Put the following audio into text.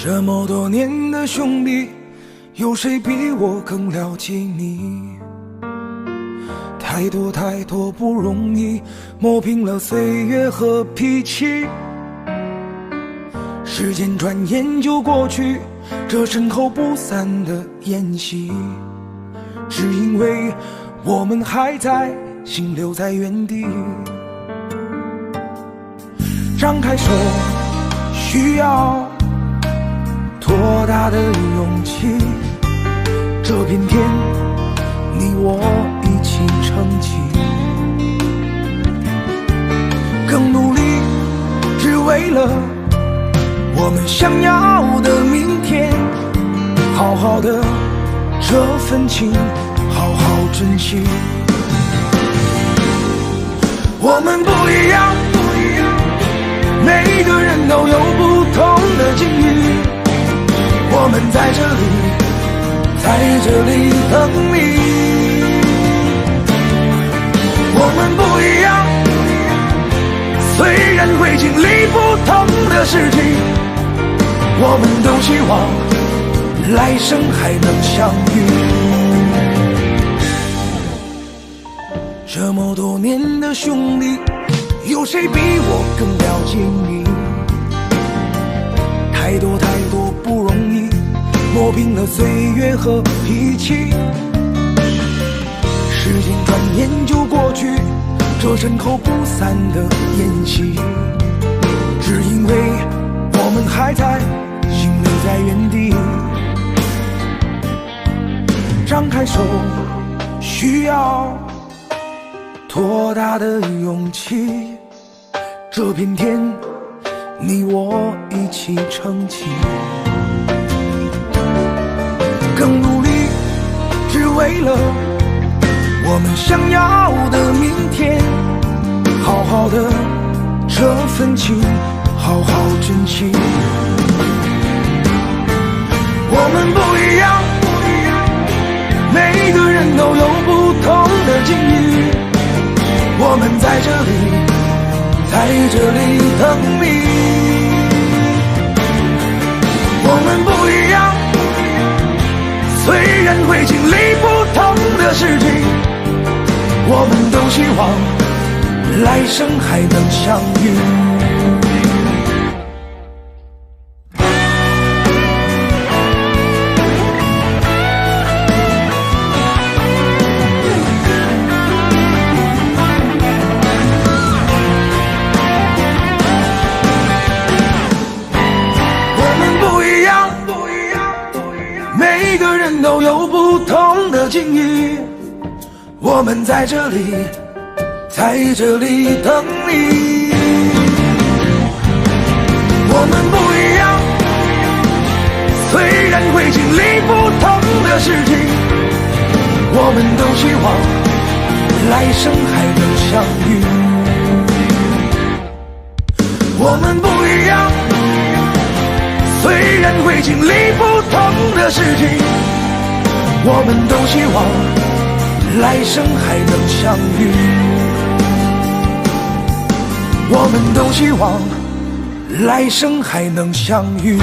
这么多年的兄弟，有谁比我更了解你？太多太多不容易，磨平了岁月和脾气。时间转眼就过去，这身后不散的宴席，只因为我们还在，心留在原地。张开手，需要多大的勇气？这片天，你我一起撑起，更努力，只为了我们想要的明天。好好的这份情，好好珍惜。我们不一样，每个人都有不同的境遇。我们在这里，在这里等你。我们不一样，虽然会经历不同的事情，我们都希望来生还能相遇。这么多年的兄弟，有谁比我更了解你？太多太多不容易，磨平了岁月和脾气。时间转眼就过去，这身后不散的宴席，只因为我们还在，心留在原地。张开手，需要多大的勇气？这片天，你我一起撑起，更努力，只为了我们想要的明天。好好的这份情，好好珍惜。我们不一样，每个人都有不同的境遇。我们在这里，在这里等你。我们不一样，虽然会经历不同的事情，我们都希望来生还能相遇。每个人都有不同的境遇，我们在这里，在这里等你。我们不一样，虽然会经历不同的事情，我们都希望来生还能相遇。我们不一样，虽然会经历不同的事情，我们都希望来生还能相遇。我们都希望来生还能相遇。